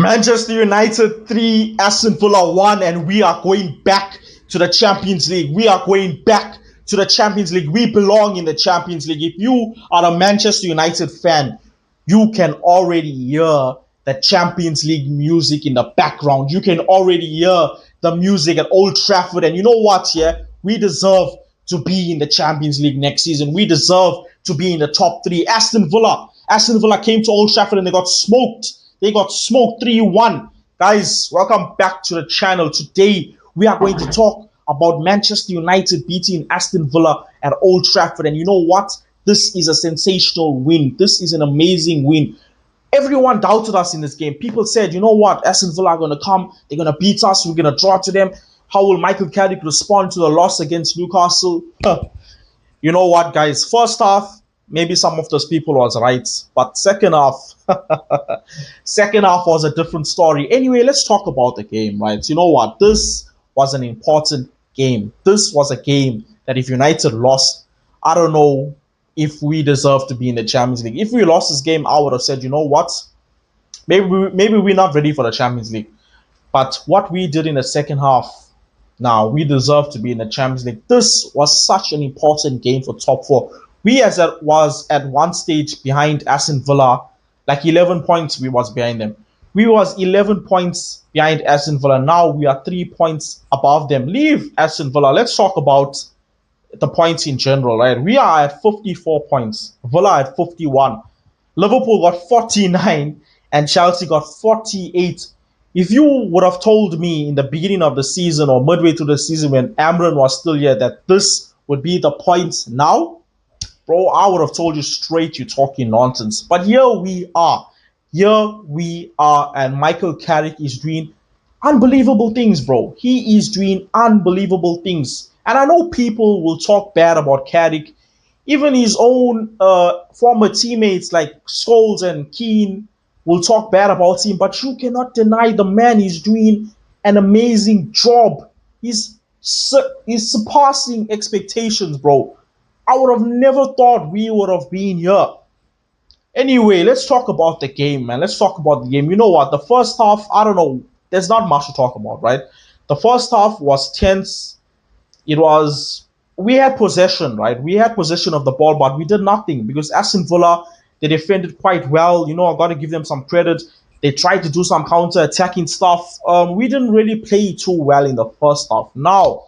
Manchester United 3, Aston Villa 1, and we are going back to the Champions League. We are going back to the Champions League. We belong in the Champions League. If you are a Manchester United fan, you can already hear the Champions League music in the background. You can already hear the music at Old Trafford. And you know what, yeah? We deserve to be in the Champions League next season. We deserve to be in the top 3. Aston Villa came to Old Trafford and they got smoked. They got smoked 3-1. Guys, welcome back to the channel. Today, we are going to talk about Manchester United beating Aston Villa at Old Trafford. And you know what? This is a sensational win. This is an amazing win. Everyone doubted us in this game. People said, you know what? Aston Villa are going to come. They're going to beat us. We're going to draw to them. How will Michael Carrick respond to the loss against Newcastle? You know what, guys? First half, maybe some of those people was right. But second half, second half was a different story. Anyway, let's talk about the game, right? You know what? This was an important game. This was a game that if United lost, I don't know if we deserve to be in the Champions League. If we lost this game, I would have said, you know what? Maybe we're not ready for the Champions League. But what we did in the second half, now we deserve to be in the Champions League. This was such an important game for top 4. We was at one stage behind Aston Villa, like 11 points we was behind them. We was 11 points behind Aston Villa. Now we are 3 points above them. Leave Aston Villa. Let's talk about the points in general, right? We are at 54 points. Villa at 51. Liverpool got 49 and Chelsea got 48. If you would have told me in the beginning of the season or midway through the season when Amran was still here that this would be the points now, bro, I would have told you straight you're talking nonsense. But here we are. Here we are. And Michael Carrick is doing unbelievable things, bro. He is doing unbelievable things. And I know people will talk bad about Carrick. Even his own former teammates like Scholes and Keane will talk bad about him. But you cannot deny the man is doing an amazing job. He's surpassing expectations, bro. I would have never thought we would have been here. Anyway, let's talk about the game, man. Let's talk about the game. You know what? The first half, I don't know. There's not much to talk about, right? The first half was tense. We had possession, right? We had possession of the ball, but we did nothing because Aston Villa, they defended quite well. You know, I got to give them some credit. They tried to do some counter-attacking stuff. We didn't really play too well in the first half. Now,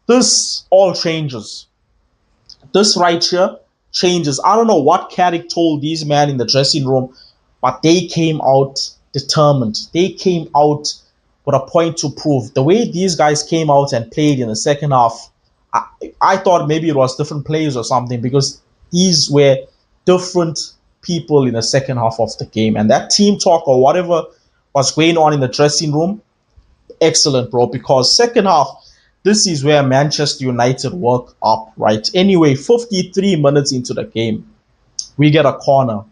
this all changes. This right here changes. I don't know what Carrick told these men in the dressing room, but they came out determined. They came out with a point to prove. The way these guys came out and played in the second half, I thought maybe it was different players or something because these were different people in the second half of the game. And that team talk or whatever was going on in the dressing room, excellent, bro, because second half, this is where Manchester United work up, right? Anyway, 53 minutes into the game, we get a corner.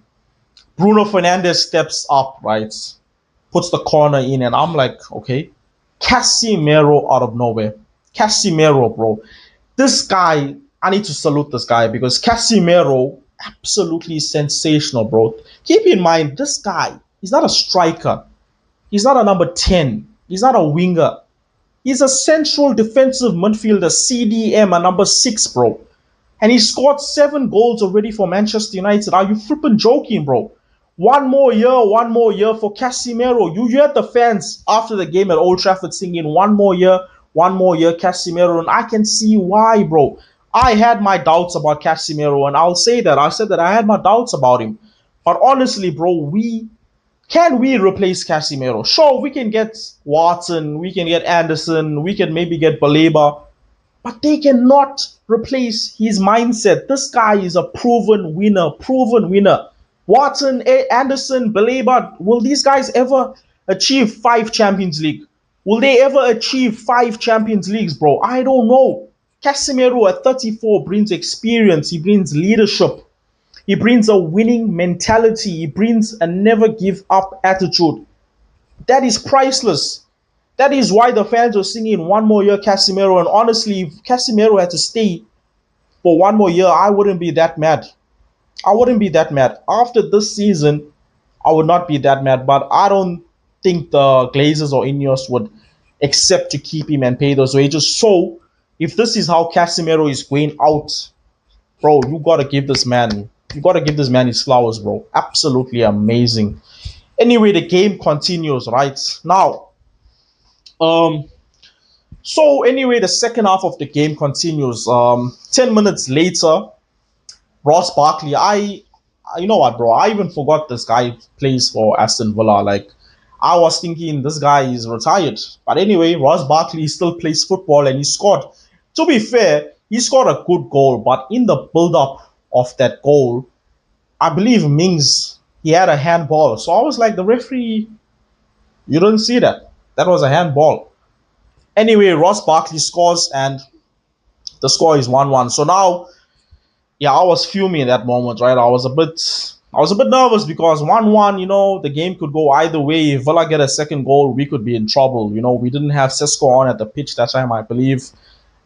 Bruno Fernandes steps up, right? Puts the corner in, and I'm like, okay. Casemiro out of nowhere. Casemiro, bro. This guy, I need to salute this guy because Casemiro, absolutely sensational, bro. Keep in mind, this guy, he's not a striker. He's not a number 10. He's not a winger. He's a central defensive midfielder, CDM, a number 6, bro. And he scored 7 goals already for Manchester United. Are you flipping joking, bro? One more year for Casemiro. You heard the fans after the game at Old Trafford singing, one more year, Casemiro. And I can see why, bro. I had my doubts about Casemiro, and I'll say that. I said that I had my doubts about him. But honestly, bro, can we replace Casemiro? Sure, we can get Watson, we can get Anderson, we can maybe get Baleba, but they cannot replace his mindset. This guy is a proven winner. Watson, Anderson, Baleba, will these guys ever achieve 5 Champions League? Will they ever achieve 5 Champions Leagues, bro? I don't know. Casemiro at 34 brings experience, he brings leadership. He brings a winning mentality. He brings a never give up attitude. That is priceless. That is why the fans are singing one more year Casemiro. And honestly, if Casemiro had to stay for one more year, I wouldn't be that mad. After this season, I would not be that mad. But I don't think the Glazers or Ineos would accept to keep him and pay those wages. So, if this is how Casemiro is going out, bro, you gotta give this man his flowers, bro. Absolutely amazing. Anyway, the game continues, right? Now, so anyway, the second half of the game continues. 10 minutes later, Ross Barkley, you know what, bro? I even forgot this guy plays for Aston Villa. Like, I was thinking this guy is retired. But anyway, Ross Barkley still plays football and he scored. To be fair, he scored a good goal, but in the build-up of that goal, I believe Mings, he had a handball. So I was like, the referee, you didn't see that. That was a handball. Anyway, Ross Barkley scores and the score is 1-1. So now, yeah, I was fuming in that moment, right? I was a bit nervous because 1-1, the game could go either way. If Villa get a second goal, we could be in trouble. We didn't have Sesko on at the pitch that time, I believe.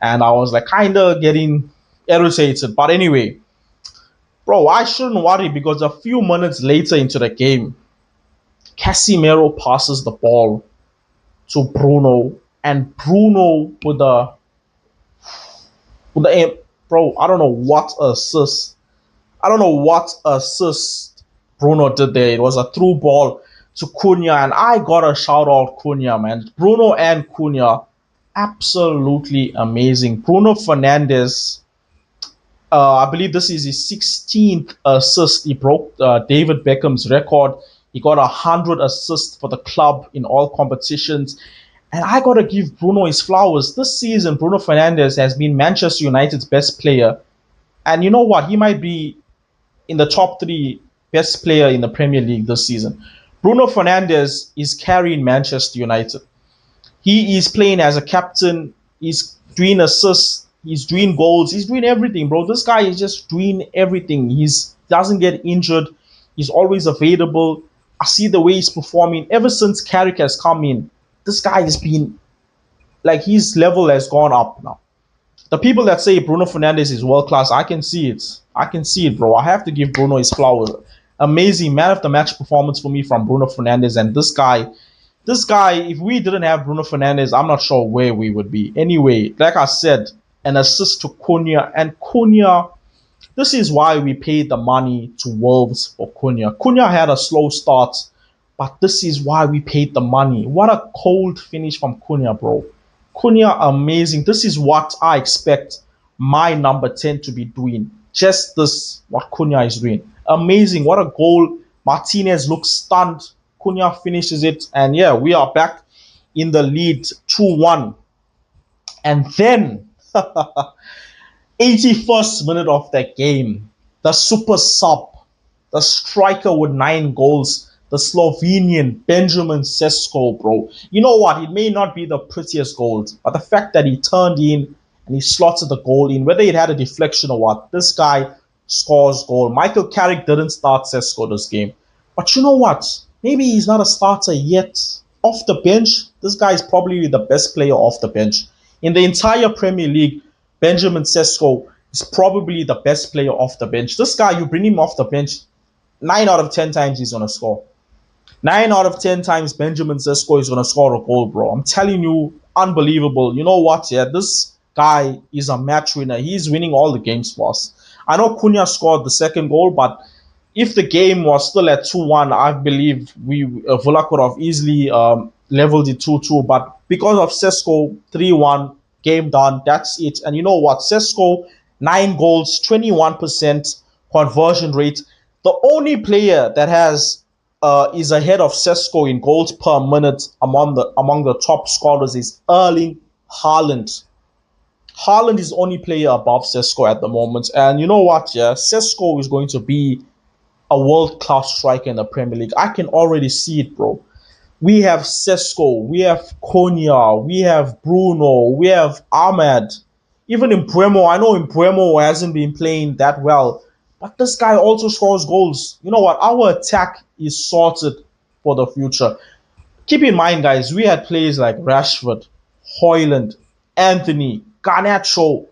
And I was like kind of getting irritated. But anyway, bro, I shouldn't worry because a few minutes later into the game, Casemiro passes the ball to Bruno. And Bruno with the aim. Bro, I don't know what assist Bruno did there. It was a through ball to Cunha, and I gotta shout out Cunha, man. Bruno and Cunha, absolutely amazing. Bruno Fernandes, I believe this is his 16th assist. He broke David Beckham's record. He got 100 assists for the club in all competitions. And I got to give Bruno his flowers. This season, Bruno Fernandes has been Manchester United's best player. And you know what? He might be in the top 3 best player in the Premier League this season. Bruno Fernandes is carrying Manchester United. He is playing as a captain. He's doing assists. He's doing goals. He's doing everything, bro. This guy is just doing everything. He doesn't get injured. He's always available. I see the way he's performing. Ever since Carrick has come in, this guy has been, like, his level has gone up now. The people that say Bruno Fernandes is world class, I can see it, bro. I have to give Bruno his flowers. Amazing man of the match performance for me from Bruno Fernandes. And this guy, if we didn't have Bruno Fernandes, I'm not sure where we would be. Anyway, like I said, an assist to Cunha. And Cunha, this is why we paid the money to Wolves for Cunha. Cunha had a slow start, but this is why we paid the money. What a cold finish from Cunha, bro. Cunha, amazing. This is what I expect my number 10 to be doing. Just this, what Cunha is doing. Amazing. What a goal. Martinez looks stunned. Cunha finishes it. And yeah, we are back in the lead 2-1. And then, 81st minute of the game, the super sub, the striker with 9 goals, the Slovenian Benjamin Sesko, bro. You know what? It may not be the prettiest goal, but the fact that he turned in and he slotted the goal in, whether it had a deflection or what, this guy scores goal. Michael Carrick didn't start Sesko this game. But you know what? Maybe he's not a starter yet. Off the bench, this guy is probably the best player off the bench. In the entire Premier League, Benjamin Sesko is probably the best player off the bench. This guy, you bring him off the bench, 9 out of 10 times he's going to score. 9 out of 10 times Benjamin Sesko is going to score a goal, bro. I'm telling you, unbelievable. You know what? Yeah, this guy is a match winner. He's winning all the games for us. I know Cunha scored the second goal, but if the game was still at 2-1, I believe Villa could have easily leveled it 2-2. But because of Sesko, 3-1, game done. That's it. And you know what? Sesko, 9 goals, 21% conversion rate. The only player that has is ahead of Sesko in goals per minute among the top scorers is Erling Haaland. Haaland is the only player above Sesko at the moment. And you know what? Yeah, Sesko is going to be a world-class striker in the Premier League. I can already see it, bro. We have Sesko, we have Cunha, we have Bruno, we have Ahmed. Even Mbeumo, I know Mbeumo hasn't been playing that well, but this guy also scores goals. You know what? Our attack is sorted for the future. Keep in mind, guys, we had players like Rashford, Højlund, Anthony, Garnacho.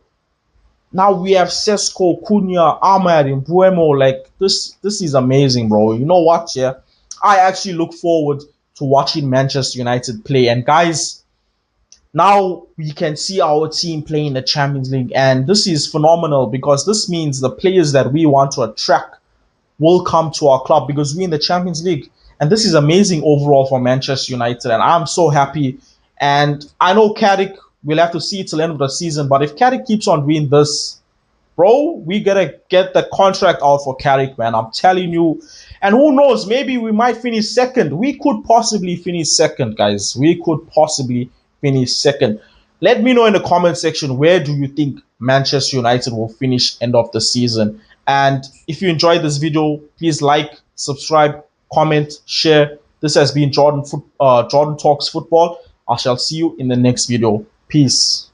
Now we have Sesko, Cunha, Ahmed, and Mbeumo. Like, this is amazing, bro. You know what? Yeah, I actually look forward to watching Manchester United play. And guys, now we can see our team playing in the Champions League, and this is phenomenal because this means the players that we want to attract will come to our club because we're in the Champions League. And this is amazing overall for Manchester United, and I'm so happy. And I know Carrick, we'll have to see till the end of the season, but if Carrick keeps on doing this, bro, we gotta get the contract out for Carrick, man. I'm telling you. And who knows, maybe we might finish second. We could possibly finish second, guys. We could possibly finish second. Let me know in the comment section, where do you think Manchester United will finish end of the season? And if you enjoyed this video, please like, subscribe, comment, share. This has been Jordan Talks Football. I shall see you in the next video. Peace.